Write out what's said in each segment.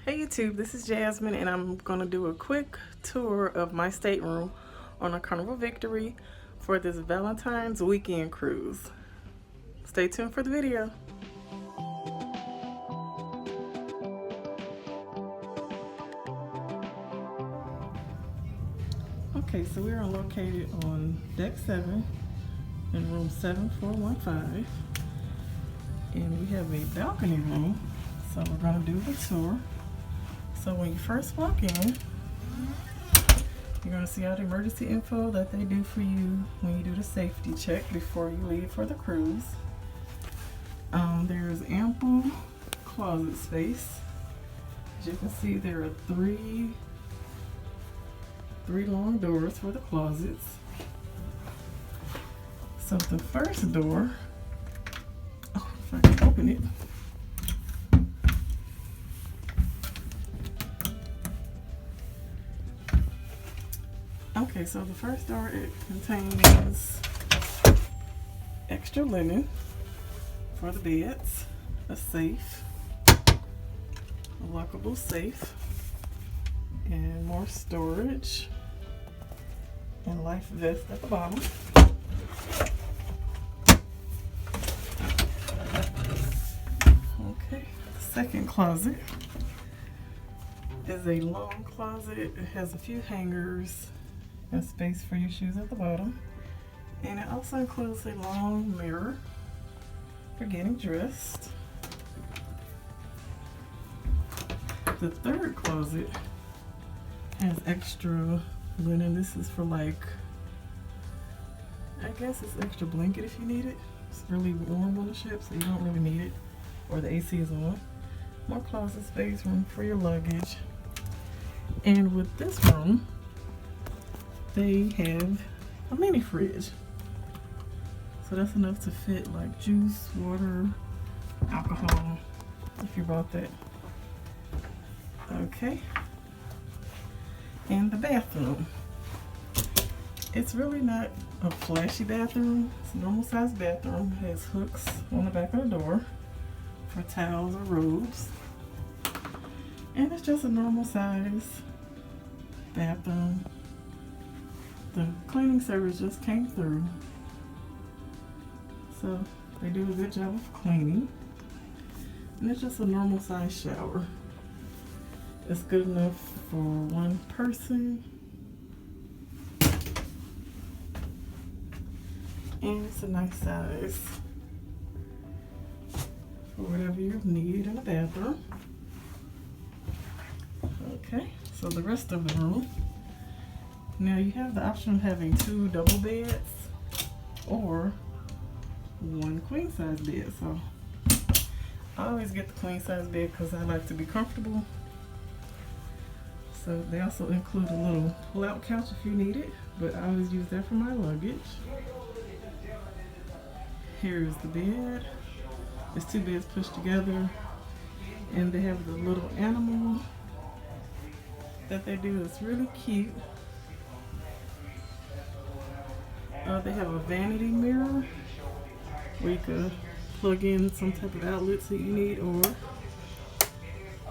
Hey YouTube, this is Jasmine and I'm going to do a quick tour of my stateroom on a Carnival Victory for this Valentine's weekend cruise. Stay tuned for the video. Okay, so we are located on deck 7 in room 7415 and we have a balcony room, so we're going to do the tour. So when you first walk in, you're going to see all the emergency info that they do for you when you do the safety check before you leave for the cruise. There's ample closet space. As you can see, there are three long doors for the closets. So the first door, if I can open it. Okay, so the first door, it contains extra linen for the beds, a safe, a lockable safe, and more storage, and life vest at the bottom. Okay, the second closet is a long closet. It has a few hangers and space for your shoes at the bottom, and it also includes a long mirror for getting dressed. The third closet has extra linen. This is for, like, I guess it's extra blanket if you need it. It's really warm on the ship, so you don't really need it, or the AC is on. More closet space, room for your luggage. And with this room, they have a mini fridge. So that's enough to fit like juice, water, alcohol, if you bought that. Okay. And the bathroom. It's really not a flashy bathroom. It's a normal sized bathroom. It has hooks on the back of the door for towels or robes. And it's just a normal size bathroom. The cleaning service just came through, so they do a good job of cleaning. And it's just a normal size shower. It's good enough for one person, and it's a nice size for whatever you need in a bathroom. Okay, so the rest of the room. Now you have the option of having 2 double beds or 1 queen size bed. So I always get the queen size bed because I like to be comfortable. So they also include a little pull-out couch if you need it, but I always use that for my luggage. Here's the bed. There's 2 beds pushed together, and they have the little animal that they do. It's really cute. They have a vanity mirror where you can plug in some type of outlets that you need, or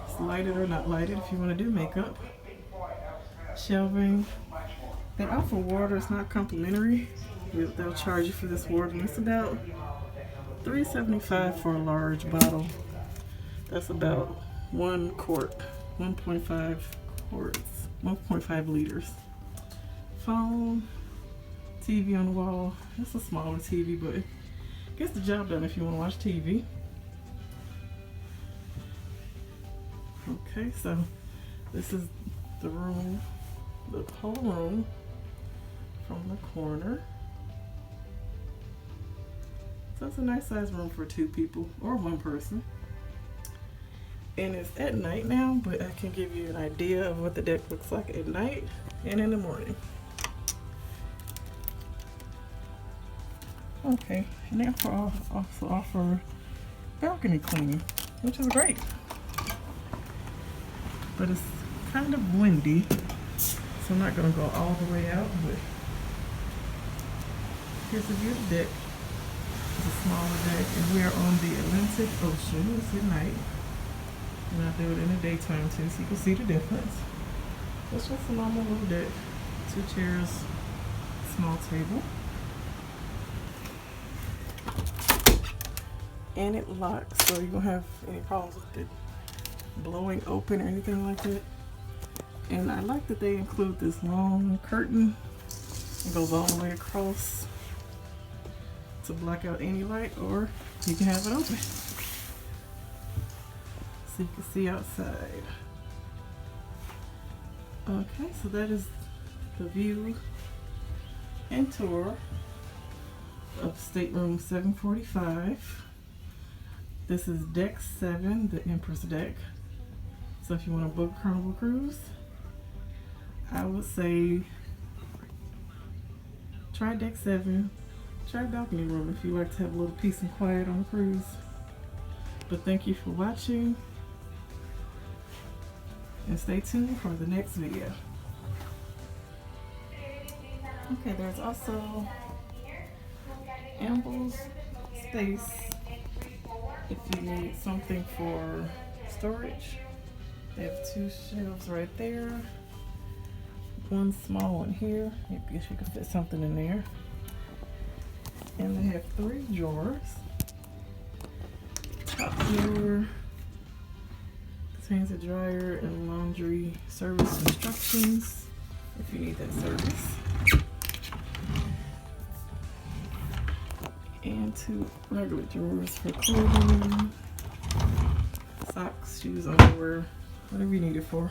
it's lighted or not lighted if you want to do makeup. Shelving. They offer water. It's not complimentary. They'll charge you for this water, and it's about $3.75 for a large bottle. That's about 1 quart, 1.5 quarts, 1.5 liters. Phone. TV on the wall. It's a smaller TV, but it gets the job done if you want to watch TV. Okay, so this is the room, the whole room from the corner. So it's a nice size room for 2 people or 1 person. And it's at night now, but I can give you an idea of what the deck looks like at night and in the morning. Okay, and they also offer balcony cleaning, which is great. But it's kind of windy, so I'm not going to go all the way out, but here's a view of the deck. It's a smaller deck, and we are on the Atlantic Ocean. It's at night. And I do it in the daytime too, so you can see the difference. It's just a normal little deck. 2 chairs, small table. And it locks, so you don't have any problems with it blowing open or anything like that. And I like that they include this long curtain. It goes all the way across to block out any light, or you can have it open so you can see outside. Okay, so that is the view and tour of Stateroom 745. This is deck 7, the Empress deck. So if you want to book Carnival Cruise, I would say try deck 7. Try balcony room if you like to have a little peace and quiet on a cruise. But thank you for watching, and stay tuned for the next video. Okay, there's also ample space if you need something for storage. They have 2 shelves right there, one small one here. I guess you can fit something in there. And they have 3 drawers. Top drawer contains a dryer and laundry service instructions if you need that service. And 2 regular drawers for clothing, socks, shoes, underwear, whatever you need it for.